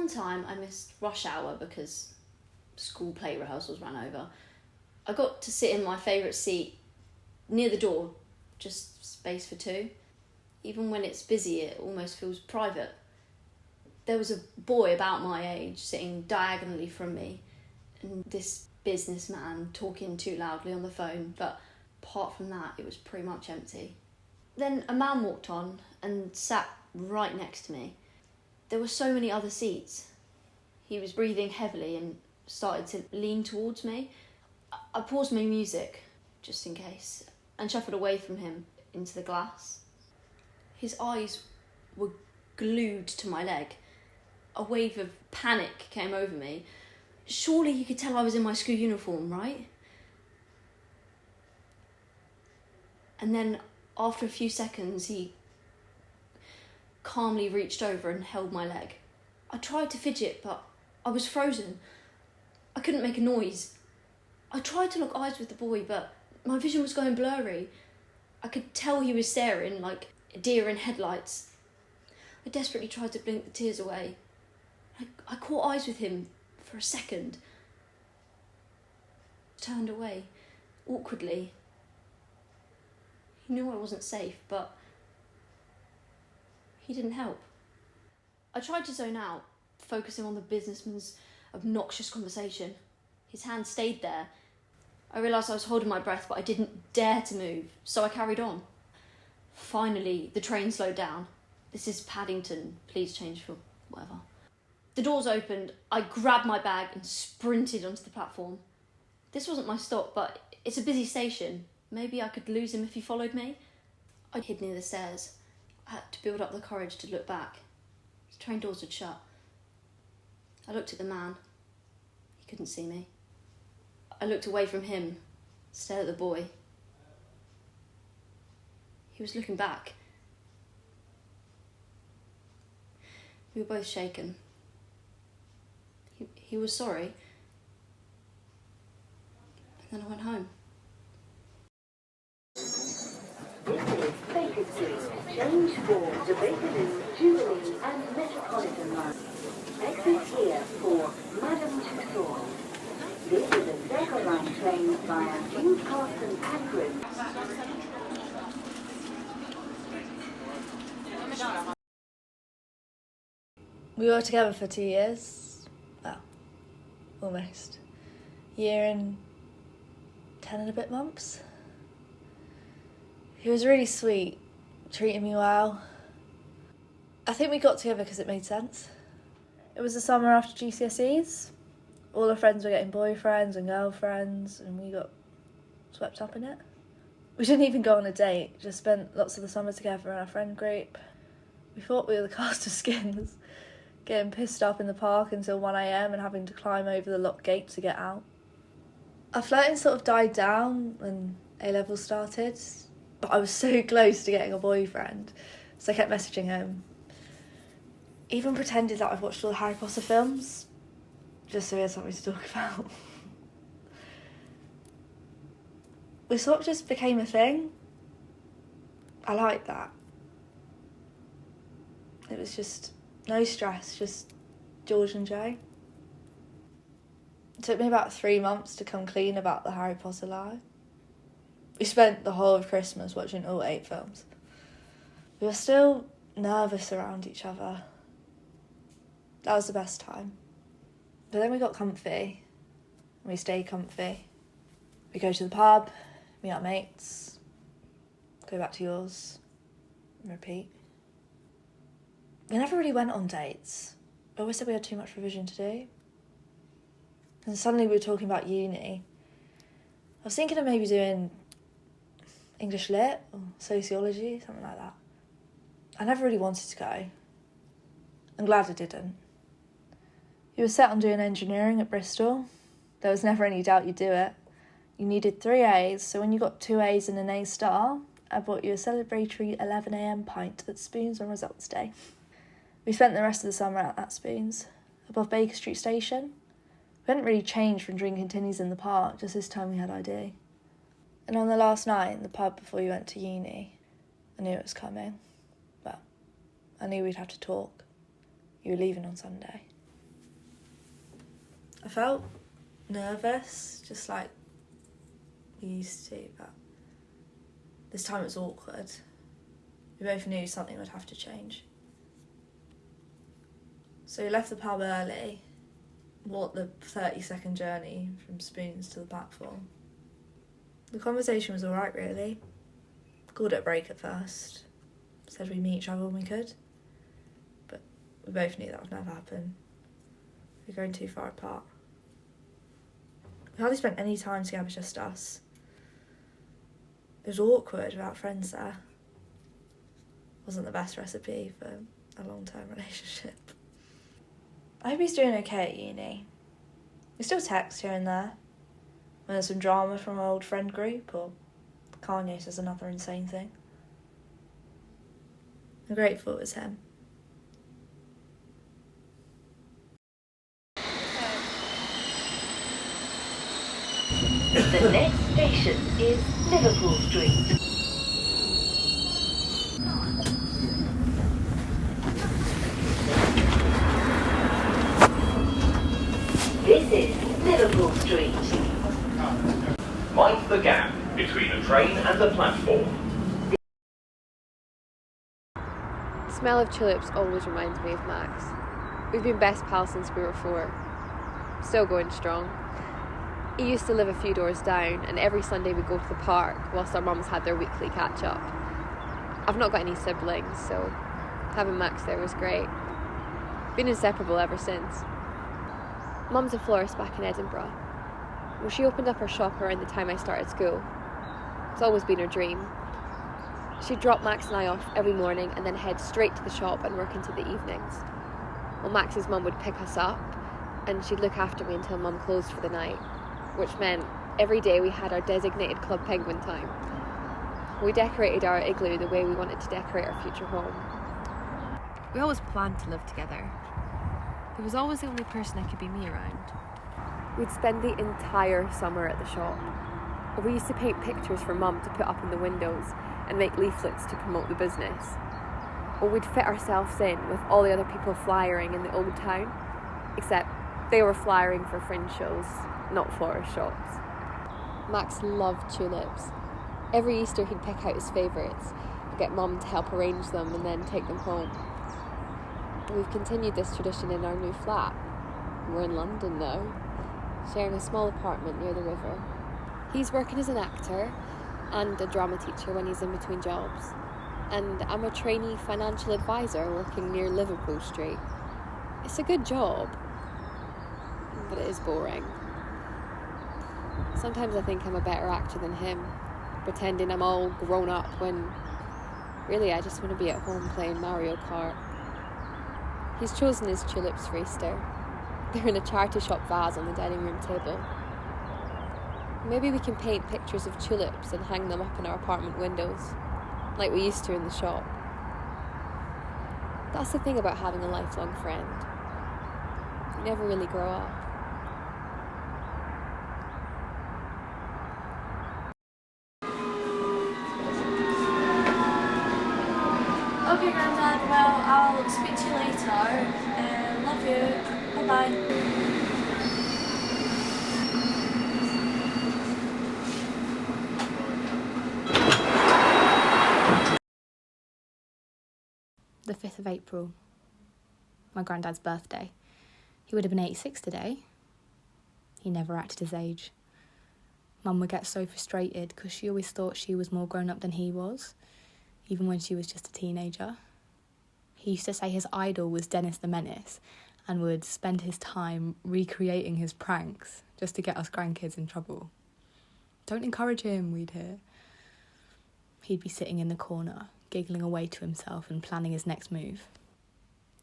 one time I missed rush hour because school play rehearsals ran over. I got to sit in my favourite seat near the door, just space for two. Even when it's busy, it almost feels private. There was a boy about my age sitting diagonally from me, and this businessman talking too loudly on the phone, but apart from that, it was pretty much empty. Then a man walked on and sat right next to me. There were so many other seats. He was breathing heavily and started to lean towards me. I paused my music, just in case, and shuffled away from him into the glass. His eyes were glued to my leg. A wave of panic came over me. Surely he could tell I was in my school uniform, right? And then, after a few seconds, he calmly reached over and held my leg. I tried to fidget, but I was frozen. I couldn't make a noise. I tried to lock eyes with the boy, but my vision was going blurry. I could tell he was staring like a deer in headlights. I desperately tried to blink the tears away. I caught eyes with him for a second. Turned away, awkwardly. He knew I wasn't safe, but he didn't help. I tried to zone out, focusing on the businessman's obnoxious conversation. His hand stayed there. I realised I was holding my breath, but I didn't dare to move, so I carried on. Finally, the train slowed down. This is Paddington, please change for whatever. The doors opened, I grabbed my bag and sprinted onto the platform. This wasn't my stop, but it's a busy station. Maybe I could lose him if he followed me. I hid near the stairs. I had to build up the courage to look back. The train doors had shut. I looked at the man. He couldn't see me. I looked away from him, stared at the boy. He was looking back. We were both shaken. He was sorry. And then I went home. This is vacancy. Change for the Bakerloo, Jubilee and Metropolitan line. Exit here for Madame Tussauds. This is a Circle Line train via King's Cross and Pancras. We were together for 2 years. Well, almost. Year and 10 and a bit months. He was really sweet, treating me well. I think we got together because it made sense. It was the summer after GCSEs. All our friends were getting boyfriends and girlfriends, and we got swept up in it. We didn't even go on a date, just spent lots of the summer together in our friend group. We thought we were the cast of Skins, getting pissed up in the park until 1 a.m. and having to climb over the locked gate to get out. Our flirting sort of died down when A-levels started, but I was so close to getting a boyfriend, so I kept messaging him. Even pretended that I've watched all the Harry Potter films, just so we had something to talk about. We sort of just became a thing. I liked that. It was just no stress, just George and Joe. It took me about 3 months to come clean about the Harry Potter lie. We spent the whole of Christmas watching all 8 films. We were still nervous around each other. That was the best time. But then we got comfy, and we stayed comfy. We go to the pub, meet our mates, go back to yours, and repeat. We never really went on dates. We always said we had too much revision to do. And suddenly we were talking about uni. I was thinking of maybe doing English Lit or sociology, something like that. I never really wanted to go. I'm glad I didn't. You were set on doing engineering at Bristol. There was never any doubt you'd do it. You needed 3 A's, so when you got 2 A's and an A star, I bought you a celebratory 11 a.m. pint at Spoons on results day. We spent the rest of the summer out at Spoons, above Baker Street Station. We hadn't really changed from drinking tinnies in the park, just this time we had ID. And on the last night in the pub before you went to uni, I knew it was coming. Well, I knew we'd have to talk. You were leaving on Sunday. I felt nervous, just like we used to, but this time it was awkward. We both knew something would have to change. So we left the pub early, walked the 30-second journey from Spoons to the platform. The conversation was alright, really. Called it a break at first. Said we'd meet each other when we could. But we both knew that would never happen. We're going too far apart. We hardly spent any time together, just us. It was awkward without friends there. Wasn't the best recipe for a long-term relationship. I hope he's doing okay at uni. We still text here and there. When there's some drama from our old friend group, or Kanye says another insane thing. I'm grateful it was him. The next station is Liverpool Street. This is Liverpool Street. Mind the gap between a train and a platform. The smell of tulips always reminds me of Max. We've been best pals since we were 4. Still going strong. He used to live a few doors down, and every Sunday we'd go to the park whilst our mums had their weekly catch-up. I've not got any siblings, so having Max there was great. Been inseparable ever since. Mum's a florist back in Edinburgh. Well, she opened up her shop around the time I started school. It's always been her dream. She'd drop Max and I off every morning and then head straight to the shop and work into the evenings. Well, Max's mum would pick us up, and she'd look after me until Mum closed for the night, which meant every day we had our designated Club Penguin time. We decorated our igloo the way we wanted to decorate our future home. We always planned to live together. He was always the only person I could be me around. We'd spend the entire summer at the shop. We used to paint pictures for Mum to put up in the windows and make leaflets to promote the business. Or we'd fit ourselves in with all the other people flyering in the old town, except they were flyering for fringe shows, not florist shops. Max loved tulips. Every Easter he'd pick out his favourites, get Mum to help arrange them and then take them home. We've continued this tradition in our new flat. We're in London now, sharing a small apartment near the river. He's working as an actor and a drama teacher when he's in between jobs. And I'm a trainee financial advisor working near Liverpool Street. It's a good job, but it is boring. Sometimes I think I'm a better actor than him, pretending I'm all grown up when really I just want to be at home playing Mario Kart. He's chosen his tulips for Easter. They're in a charity shop vase on the dining room table. Maybe we can paint pictures of tulips and hang them up in our apartment windows, like we used to in the shop. That's the thing about having a lifelong friend. You never really grow up. Okay, Grandad, well, I'll speak to you later. Love you. Bye-bye. The 5th of April, my granddad's birthday. He would have been 86 today. He never acted his age. Mum would get so frustrated because she always thought she was more grown up than he was, even when she was just a teenager. He used to say his idol was Dennis the Menace and would spend his time recreating his pranks just to get us grandkids in trouble. Don't encourage him, we'd hear. He'd be sitting in the corner, giggling away to himself and planning his next move.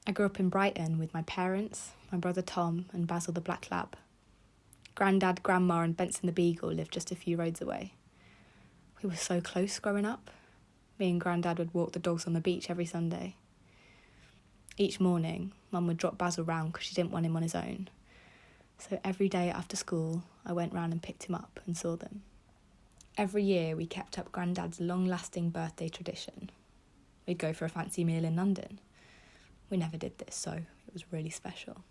I grew up in Brighton with my parents, my brother Tom and Basil the Black Lab. Grandad, Grandma and Benson the Beagle lived just a few roads away. We were so close growing up. Me and Grandad would walk the dogs on the beach every Sunday. Each morning, Mum would drop Basil round because she didn't want him on his own. So every day after school, I went round and picked him up and saw them. Every year, we kept up Grandad's long-lasting birthday tradition. We'd go for a fancy meal in London. We never did this, so it was really special.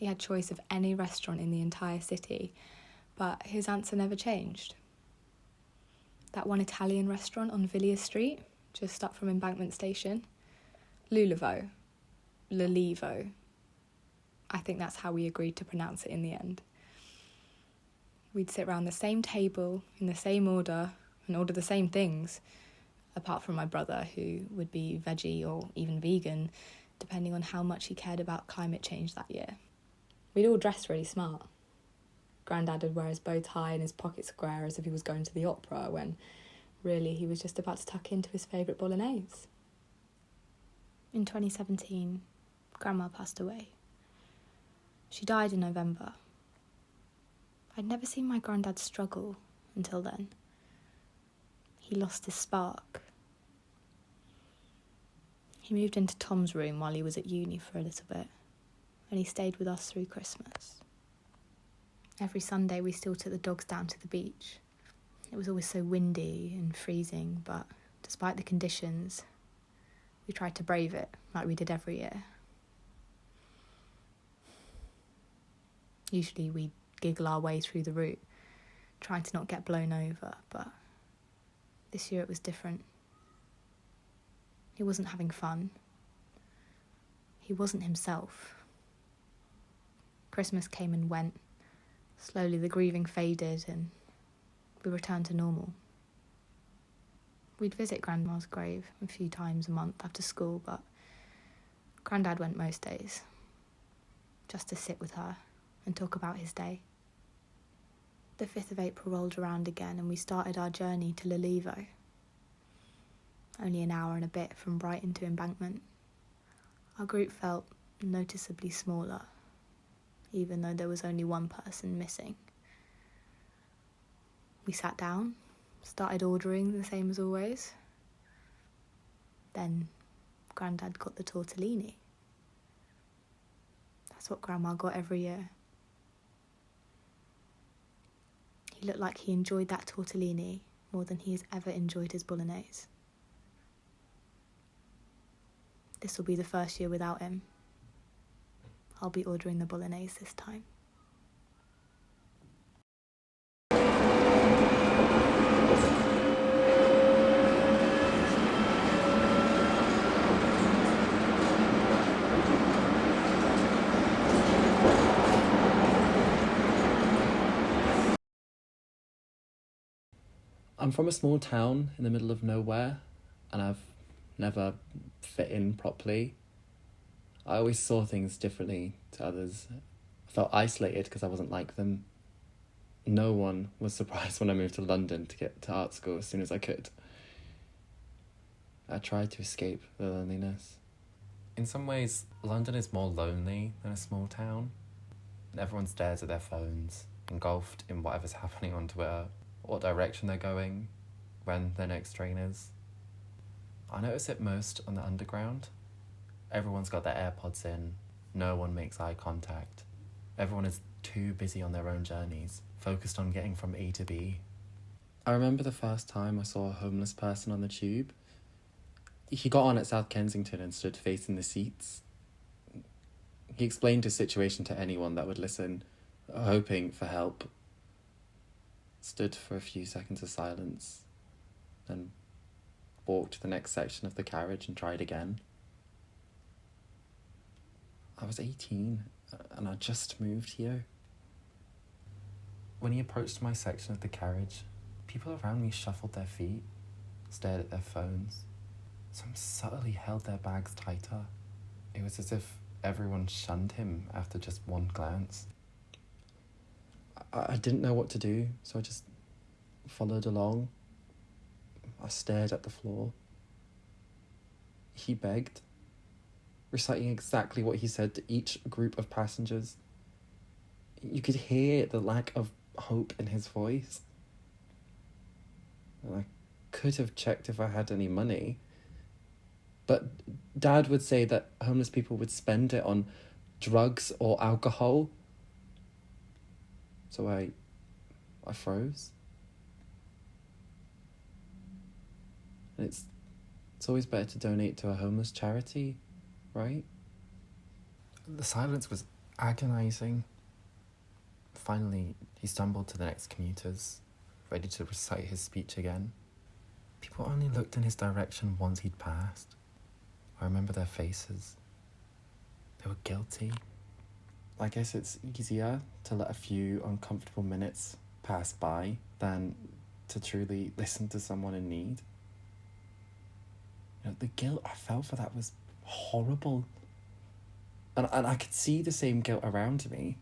He had choice of any restaurant in the entire city, but his answer never changed. That one Italian restaurant on Villiers Street, just up from Embankment Station. Lulevo. Lulevo. I think that's how we agreed to pronounce it in the end. We'd sit around the same table, in the same order, and order the same things, apart from my brother, who would be veggie or even vegan, depending on how much he cared about climate change that year. We'd all dress really smart. Grandad would wear his bow tie and his pocket square as if he was going to the opera, when really he was just about to tuck into his favourite bolognese. In 2017, Grandma passed away. She died in November. I'd never seen my granddad struggle until then. He lost his spark. He moved into Tom's room while he was at uni for a little bit, and he stayed with us through Christmas. Every Sunday we still took the dogs down to the beach. It was always so windy and freezing, but despite the conditions, we tried to brave it like we did every year. Usually we'd giggle our way through the route, trying to not get blown over, but this year it was different. He wasn't having fun. He wasn't himself. Christmas came and went. Slowly the grieving faded and we returned to normal. We'd visit Grandma's grave a few times a month after school, but Grandad went most days, just to sit with her and talk about his day. The 5th of April rolled around again and we started our journey to Lulevo. Only an hour and a bit from Brighton to Embankment. Our group felt noticeably smaller, even though there was only one person missing. We sat down, started ordering the same as always. Then Grandad got the tortellini. That's what Grandma got every year. He looked like he enjoyed that tortellini more than he has ever enjoyed his bolognese. This will be the first year without him. I'll be ordering the bolognese this time. I'm from a small town in the middle of nowhere, and I've never fit in properly. I always saw things differently to others. I felt isolated because I wasn't like them. No one was surprised when I moved to London to get to art school as soon as I could. I tried to escape the loneliness. In some ways, London is more lonely than a small town. Everyone stares at their phones, engulfed in whatever's happening on Twitter, what direction they're going, when their next train is. I notice it most on the underground. Everyone's got their AirPods in, no one makes eye contact. Everyone is too busy on their own journeys, focused on getting from A to B. I remember the first time I saw a homeless person on the tube. He got on at South Kensington and stood facing the seats. He explained his situation to anyone that would listen, hoping for help. Stood for a few seconds of silence, then walked to the next section of the carriage and tried again. I was 18 and I just moved here. When he approached my section of the carriage, people around me shuffled their feet, stared at their phones. Some subtly held their bags tighter. It was as if everyone shunned him after just one glance. I didn't know what to do, so I just followed along. I stared at the floor. He begged, reciting exactly what he said to each group of passengers. You could hear the lack of hope in his voice. I could have checked if I had any money, but Dad would say that homeless people would spend it on drugs or alcohol. So I froze. And it's always better to donate to a homeless charity, right? The silence was Agonising. Finally, he stumbled to the next commuters, ready to recite his speech again. People only looked in his direction once he'd passed. I remember their faces. They were guilty. I guess it's easier to let a few uncomfortable minutes pass by than to truly listen to someone in need. You know, the guilt I felt for that was horrible. And I could see the same guilt around me.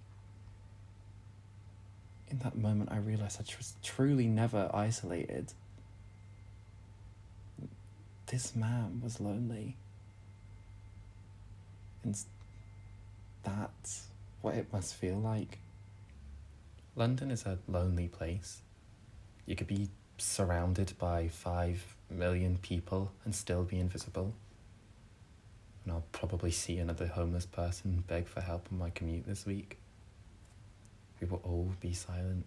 In that moment, I realised I was truly never isolated. This man was lonely. And that's what it must feel like. London is a lonely place. You could be surrounded by 5 million people and still be invisible. And I'll probably see another homeless person beg for help on my commute this week. We will all be silent.